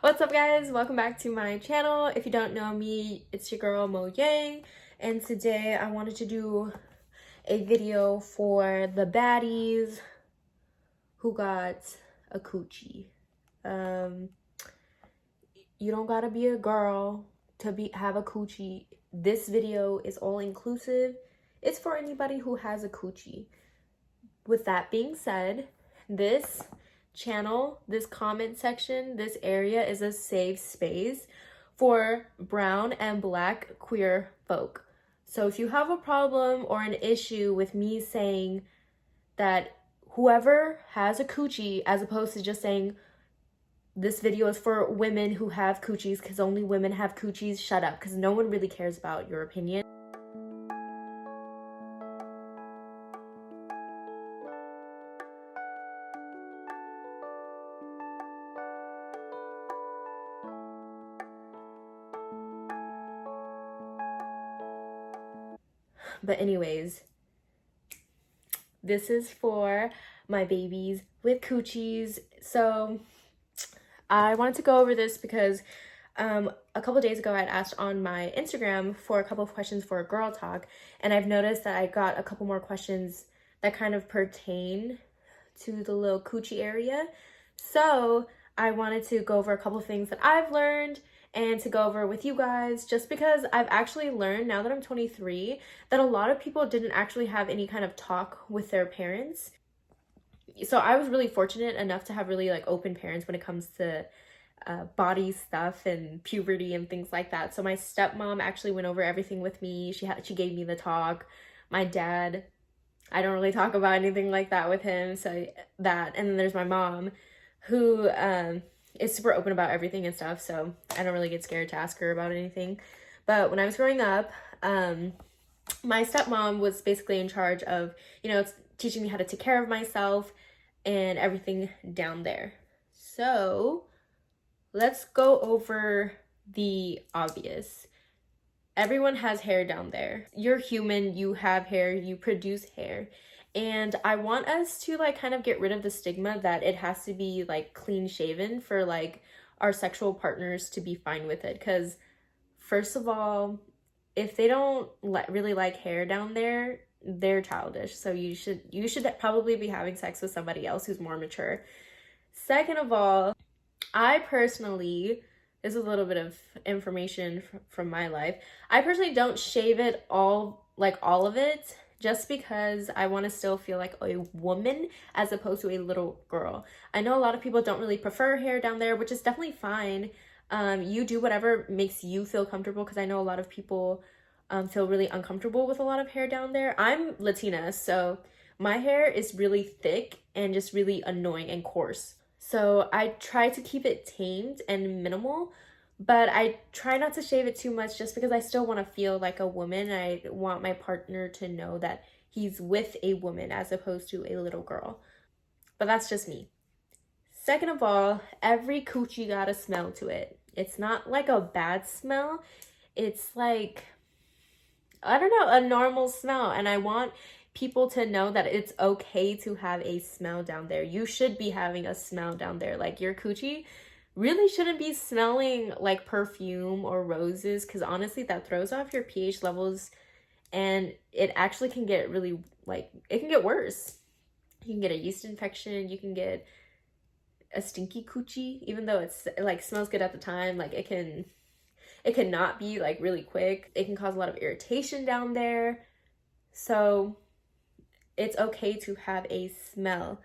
What's up, guys? Welcome back to my channel. If you don't know me, it's your girl Mo Yang, and today I wanted to do a video for the baddies who got a coochie. You don't gotta be a girl to have a coochie. This video is all inclusive. It's for anybody who has a coochie. With that being said, this channel, this comment section, this area is a safe space for brown and black queer folk. So if you have a problem or an issue with me saying that whoever has a coochie, as opposed to just saying this video is for women who have coochies because only women have coochies, shut up, because no one really cares about your opinion. But anyways, this is for my babies with coochies. So I wanted to go over this because a couple days ago I had asked on my Instagram for a couple of questions for a girl talk, and I've noticed that I got a couple more questions that kind of pertain to the little coochie area. So I wanted to go over a couple of things that I've learned and to go over with you guys, just because I've actually learned now that I'm 23 that a lot of people didn't actually have any kind of talk with their parents. So I was really fortunate enough to have really open parents when it comes to body stuff and puberty and things like that. So my stepmom actually went over everything with me. She gave me the talk. My dad, I don't really talk about anything like that with him, so that. And then there's my mom, who is super open about everything and stuff, so I don't really get scared to ask her about anything. But when I was growing up, my stepmom was basically in charge of, teaching me how to take care of myself and everything down there. So let's go over the obvious. Everyone has hair down there. You're human, you have hair, you produce hair. And I want us to kind of get rid of the stigma that it has to be clean shaven for our sexual partners to be fine with it. Because first of all, if they don't really like hair down there, they're childish. So you should probably be having sex with somebody else who's more mature. Second of all, I personally, this is a little bit of information from my life. I personally don't shave it all of it, just because I want to still feel like a woman as opposed to a little girl. I know a lot of people don't really prefer hair down there, which is definitely fine. You do whatever makes you feel comfortable, because I know a lot of people feel really uncomfortable with a lot of hair down there. I'm Latina, so my hair is really thick and just really annoying and coarse. So I try to keep it tamed and minimal, but I try not to shave it too much just because I still want to feel like a woman. I want my partner to know that he's with a woman as opposed to a little girl. But that's just me. Second of all, every coochie got a smell to it. It's not a bad smell. It's I don't know, a normal smell. And I want people to know that it's okay to have a smell down there. You should be having a smell down there. Your coochie really shouldn't be smelling like perfume or roses, because honestly that throws off your pH levels, and it actually can get really it can get worse. You can get a yeast infection, you can get a stinky coochie, even though it's smells good at the time. It can not be really quick. It can cause a lot of irritation down there. So it's okay to have a smell.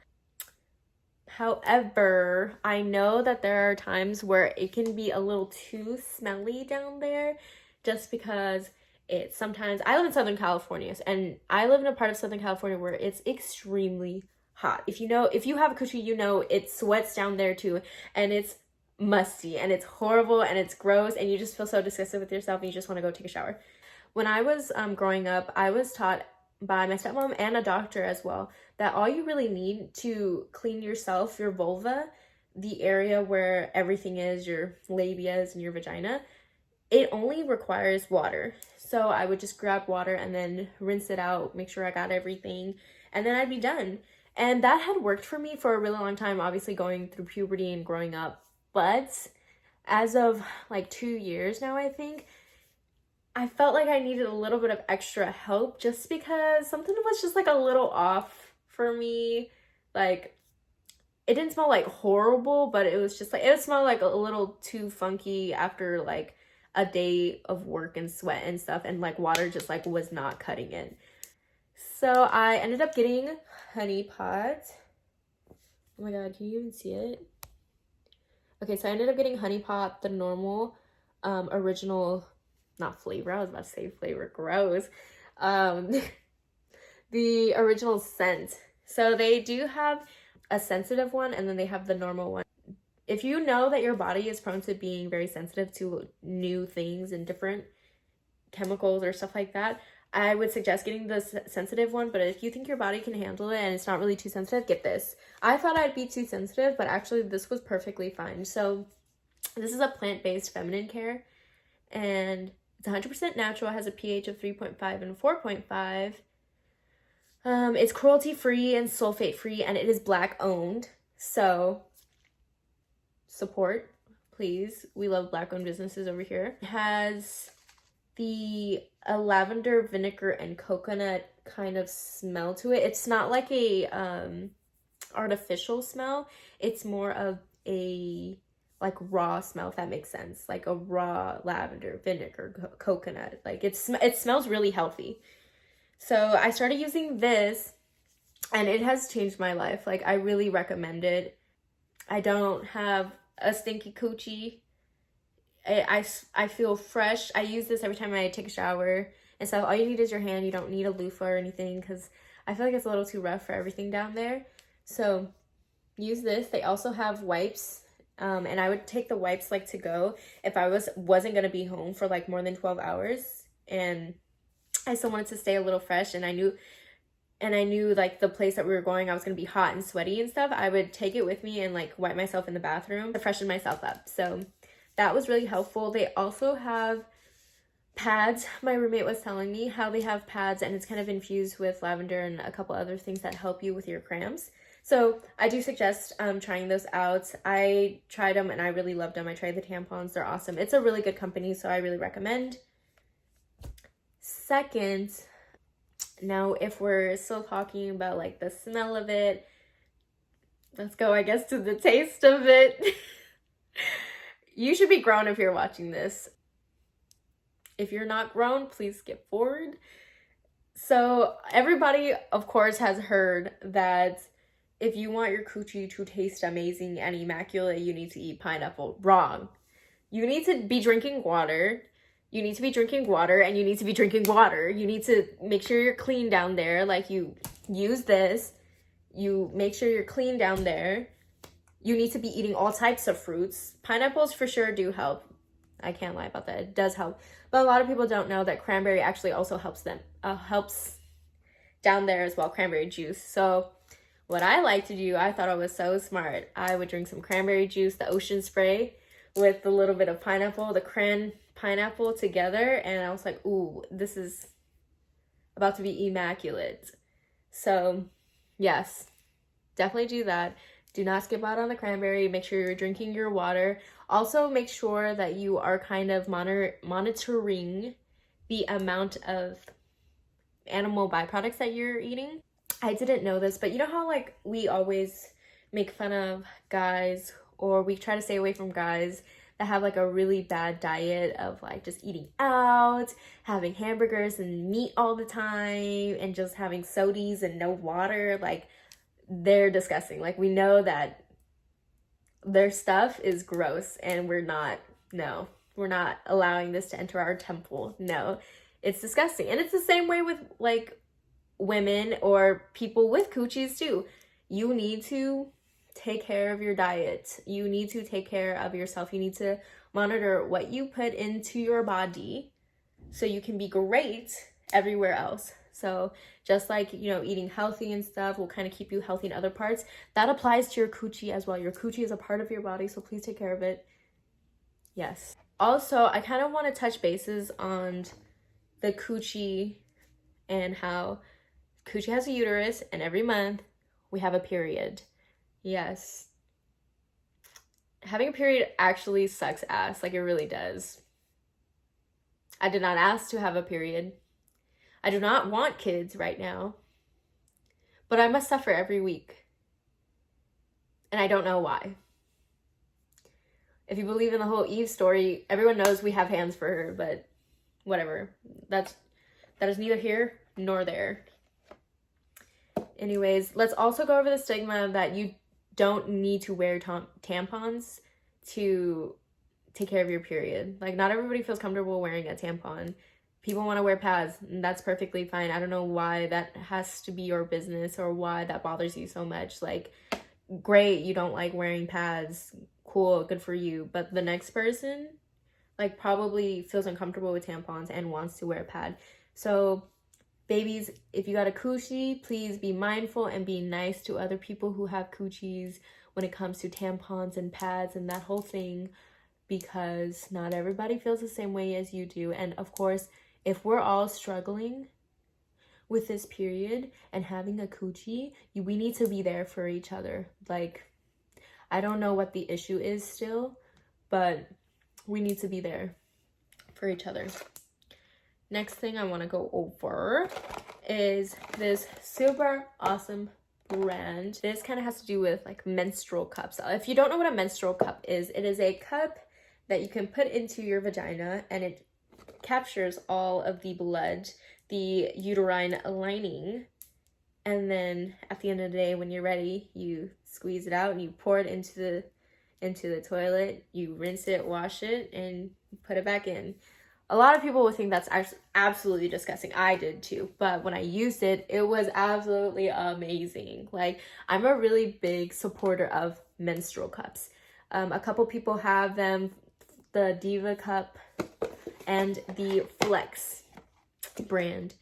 However, I know that there are times where it can be a little too smelly down there, just because sometimes I live in Southern California, and I live in a part of Southern California where it's extremely hot. If you have a coochie, it sweats down there too, and it's musty and it's horrible and it's gross, and you just feel so disgusted with yourself and you just want to go take a shower. When I was growing up, I was taught by my stepmom and a doctor as well that all you really need to clean yourself, your vulva, the area where everything is, your labias and your vagina, it only requires water. So I would just grab water and then rinse it out, make sure I got everything, and then I'd be done. And that had worked for me for a really long time, obviously going through puberty and growing up. But as of like 2 years now, I think, I felt like I needed a little bit of extra help just because something was just like a little off for me. Like, it didn't smell like horrible, but it was just like, it smelled like a little too funky after like a day of work and sweat and stuff, and like water just like was not cutting in. So I ended up getting Honeypot. Oh my god, can you even see it? Okay, so I ended up getting Honeypot, the normal, original, not flavor, I was about to say flavor, gross. The original scent. So they do have a sensitive one, and then they have the normal one. If you know that your body is prone to being very sensitive to new things and different chemicals or stuff like that, I would suggest getting the sensitive one. But if you think your body can handle it and it's not really too sensitive, get this. I thought I'd be too sensitive, but actually this was perfectly fine. So this is a plant-based feminine care, and it's 100% natural. It has a pH of 3.5 and 4.5. It's cruelty-free and sulfate-free, and it is Black owned. So support, please. We love Black owned businesses over here. It has the lavender, vinegar, and coconut kind of smell to it. It's not like a artificial smell. It's more of a like raw smell, if that makes sense. Like a raw lavender, vinegar, coconut. Like it smells really healthy. So I started using this, and it has changed my life. Like, I really recommend it. I don't have a stinky coochie. I feel fresh. I use this every time I take a shower and stuff. All you need is your hand. You don't need a loofah or anything, because I feel like it's a little too rough for everything down there. So use this. They also have wipes, and I would take the wipes like to go if I wasn't gonna be home for like more than 12 hours, and I still wanted to stay a little fresh, and I knew like the place that we were going, I was gonna be hot and sweaty and stuff. I would take it with me and like wipe myself in the bathroom to freshen myself up. So that was really helpful. They also have pads. My roommate was telling me how they have pads, and it's kind of infused with lavender and a couple other things that help you with your cramps. So I do suggest trying those out. I tried them and I really loved them. I tried the tampons. They're awesome. It's a really good company, so I really recommend. Second, now if we're still talking about like the smell of it, let's go, I guess, to the taste of it. You should be grown if you're watching this. If you're not grown, please skip forward. So everybody, of course, has heard that if you want your coochie to taste amazing and immaculate, you need to eat pineapple. Wrong. You need to be drinking water. You need to be drinking water, and you need to be drinking water. You need to make sure you're clean down there. Like, you use this. You make sure you're clean down there. You need to be eating all types of fruits. Pineapples for sure do help. I can't lie about that. It does help. But a lot of people don't know that cranberry actually also helps down there as well, cranberry juice. So what I like to do, I thought I was so smart. I would drink some cranberry juice, the ocean spray, with a little bit of pineapple, the pineapple together, and I was like, ooh, this is about to be immaculate. So yes, definitely do that. Do not skip out on the cranberry. Make sure you're drinking your water. Also, make sure that you are kind of monitoring the amount of animal byproducts that you're eating. I didn't know this, but you know how like we always make fun of guys, or we try to stay away from guys that have like a really bad diet of like just eating out, having hamburgers and meat all the time, and just having sodies and no water. Like, they're disgusting. Like, we know that their stuff is gross, and we're not allowing this to enter our temple. No, it's disgusting. And it's the same way with like women or people with coochies too. You need to take care of your diet. You need to take care of yourself. You need to monitor what you put into your body so you can be great everywhere else. So just like, you know, eating healthy and stuff will kind of keep you healthy in other parts. That applies to your coochie as well. Your coochie is a part of your body, so please take care of it. Yes. Also, I kind of want to touch bases on the coochie and how coochie has a uterus, and every month we have a period. Yes. having a period actually sucks ass. Like, it really does. I did not ask to have a period. I do not want kids right now. But I must suffer every week. And I don't know why. If you believe in the whole Eve story, everyone knows we have hands for her, but whatever. That is neither here nor there. Anyways, let's also go over the stigma that you don't need to wear tampons to take care of your period. Like, not everybody feels comfortable wearing a tampon. People want to wear pads, and that's perfectly fine. I don't know why that has to be your business or why that bothers you so much. Like, great, you don't like wearing pads. Cool, good for you. But the next person, like, probably feels uncomfortable with tampons and wants to wear a pad. So, babies, if you got a coochie, please be mindful and be nice to other people who have coochies when it comes to tampons and pads and that whole thing, because not everybody feels the same way as you do. And of course, if we're all struggling with this period and having a coochie, we need to be there for each other. Like, I don't know what the issue is still, but we need to be there for each other. Next thing I want to go over is this super awesome brand. This kind of has to do with like menstrual cups. If you don't know what a menstrual cup is, it is a cup that you can put into your vagina, and it captures all of the blood, the uterine lining, and then at the end of the day, when you're ready, you squeeze it out and you pour it into the toilet. You rinse it, wash it, and put it back in. A lot of people would think that's absolutely disgusting. I did too. But when I used it, it was absolutely amazing. Like, I'm a really big supporter of menstrual cups. A couple people have them, the Diva cup and the Flex brand.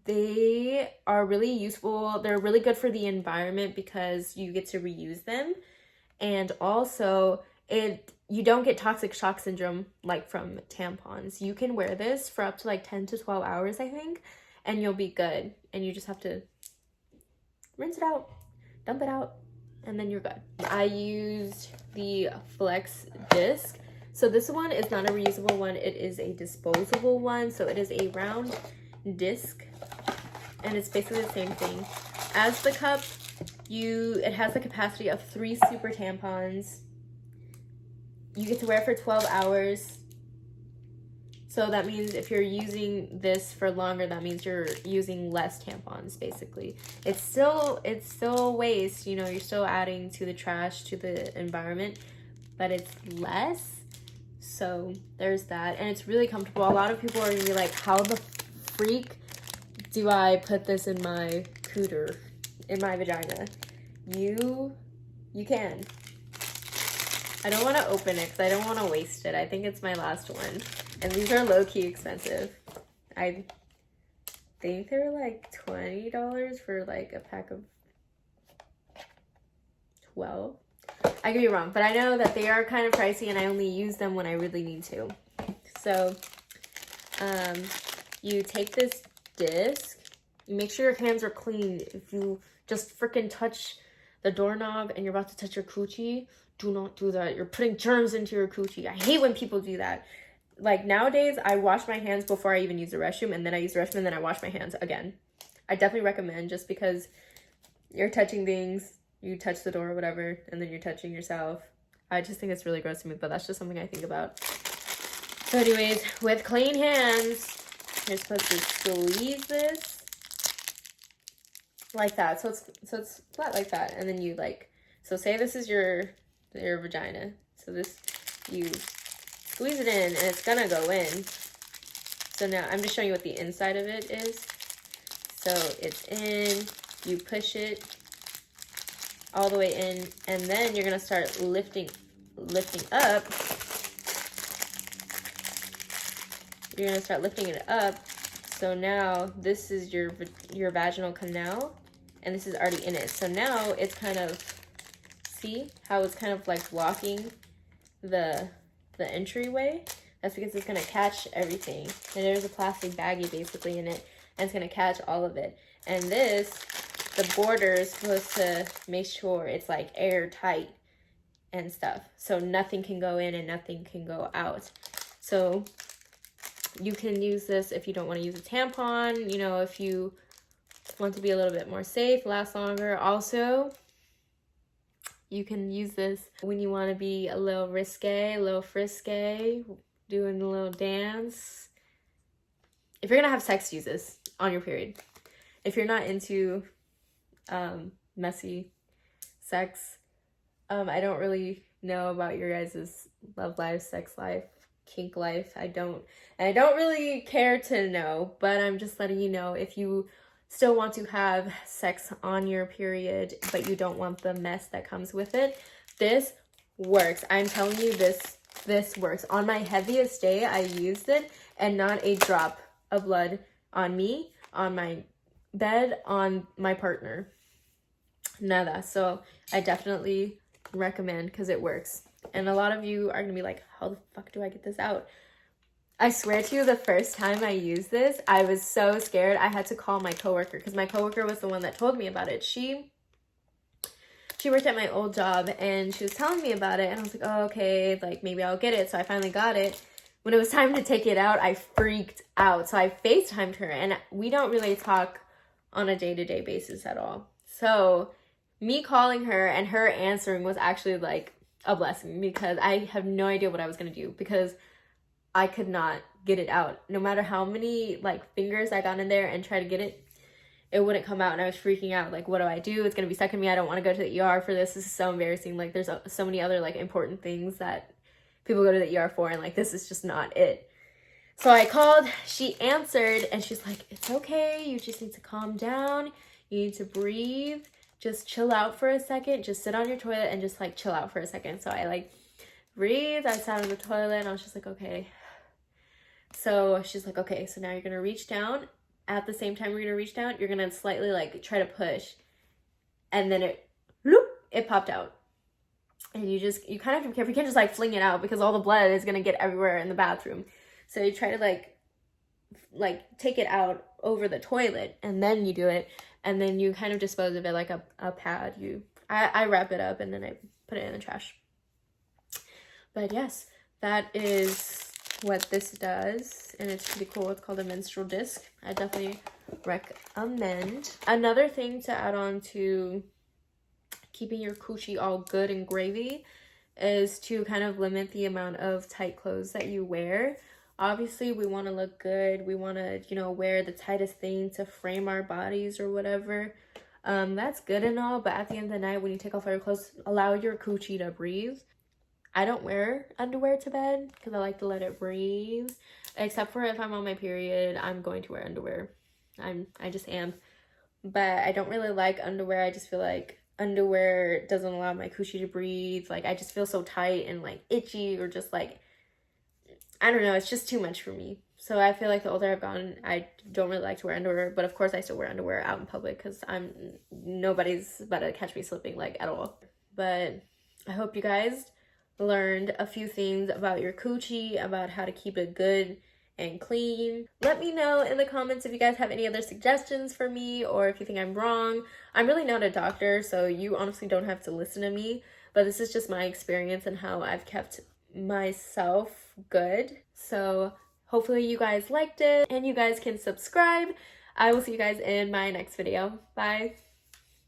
They are really useful. They're really good for the environment because you get to reuse them. And also, you don't get toxic shock syndrome like from tampons. You can wear this for up to like 10 to 12 hours, I think, and you'll be good. And you just have to rinse it out, dump it out, and then you're good. I used the Flex disc. So this one is not a reusable one. It is a disposable one. So it is a round disc, and it's basically the same thing as the cup. It has the capacity of 3 super tampons. You get to wear it for 12 hours. So that means if you're using this for longer, that means you're using less tampons, basically. It's still waste, you know, you're still adding to the trash, to the environment, but it's less. So there's that. And it's really comfortable. A lot of people are gonna be like, how the freak do I put this in my cooter, in my vagina? You can. I don't want to open it because I don't want to waste it. I think it's my last one. And these are low-key expensive. I think they're like $20 for like a pack of 12. I could be wrong, but I know that they are kind of pricey and I only use them when I really need to. So, you take this disc, you make sure your hands are clean. If you just freaking touch the doorknob and you're about to touch your coochie, do not do that. You're putting germs into your coochie. I hate when people do that. Like, nowadays, I wash my hands before I even use the restroom, and then I use the restroom, and then I wash my hands again. I definitely recommend, just because you're touching things, you touch the door or whatever, and then you're touching yourself. I just think it's really gross to me, but that's just something I think about. So anyways, with clean hands, you're supposed to squeeze this like that. So it's flat like that, and then you like, so say this is your vagina. So this, you squeeze it in and it's gonna go in. So now I'm just showing you what the inside of it is. So it's in, you push it all the way in, and then you're gonna start lifting up. You're gonna start lifting it up. So now this is your vaginal canal, and this is already in it. So now it's kind of, see how it's kind of like blocking the entryway? That's because it's gonna catch everything. And there's a plastic baggie basically in it, and it's gonna catch all of it. And this, the border is supposed to make sure it's like airtight. and stuff. So nothing can go in and nothing can go out. So you can use this if you don't want to use a tampon, you know, if you want to be a little bit more safe, last longer. Also, you can use this when you want to be a little risque, a little frisky, doing a little dance. If you're gonna have sex, use this on your period. If you're not into messy sex, I don't really know about your guys' love life, sex life, kink life. I don't really care to know, but I'm just letting you know, if you still want to have sex on your period, but you don't want the mess that comes with it, this works. I'm telling you, this works. On my heaviest day, I used it, and not a drop of blood on me, on my bed, on my partner. Nada. So I definitely recommend, because it works. And a lot of you are gonna be like, how the fuck do I get this out? I swear to you, the first time I used this, I was so scared. I had to call my coworker, because my coworker was the one that told me about it. She worked at my old job, and she was telling me about it, and I was like, oh, okay, like maybe I'll get it. So I finally got it. When it was time to take it out, I freaked out. So I FaceTimed her, and we don't really talk on a day-to-day basis at all. So me calling her and her answering was actually like a blessing, because I have no idea what I was going to do, because I could not get it out. No matter how many like fingers I got in there and tried to get it, it wouldn't come out, and I was freaking out. Like, what do I do? It's going to be stuck in me. I don't want to go to the ER for this. This is so embarrassing. Like, there's so many other like important things that people go to the ER for, and like, this is just not it. So I called, she answered, and she's like, it's okay. You just need to calm down. You need to breathe. Just chill out for a second. Just sit on your toilet and just like chill out for a second. So I like breathed. I sat on the toilet, and I was just like, okay. So she's like, okay, so now you're going to reach down. At the same time you're going to reach down, you're going to slightly like try to push. And then it popped out. And you kind of have to be careful. You can't just like fling it out, because all the blood is going to get everywhere in the bathroom. So you try to like take it out over the toilet, and then you do it. And then you kind of dispose of it like a pad. I wrap it up, and then I put it in the trash. But yes, that is what this does, and it's pretty cool. It's called a menstrual disc. I definitely recommend. Another thing to add on to keeping your coochie all good and gravy is to kind of limit the amount of tight clothes that you wear. Obviously, we want to look good. We want to, you know, wear the tightest thing to frame our bodies or whatever. That's good and all, but at the end of the night, when you take off all your clothes, allow your coochie to breathe. I don't wear underwear to bed, because I like to let it breathe. Except for if I'm on my period, I'm going to wear underwear. I just am. But I don't really like underwear. I just feel like underwear doesn't allow my coochie to breathe. Like, I just feel so tight and like itchy, or just like, I don't know, it's just too much for me. So I feel like the older I've gotten, I don't really like to wear underwear. But of course I still wear underwear out in public, because nobody's about to catch me slipping like at all. But I hope you guys learned a few things about your coochie, about how to keep it good and clean. Let me know in the comments if you guys have any other suggestions for me, or if you think I'm wrong. I'm really not a doctor, so you honestly don't have to listen to me, but this is just my experience and how I've kept myself good. So hopefully you guys liked it, and you guys can subscribe. I will see you guys in my next video. Bye.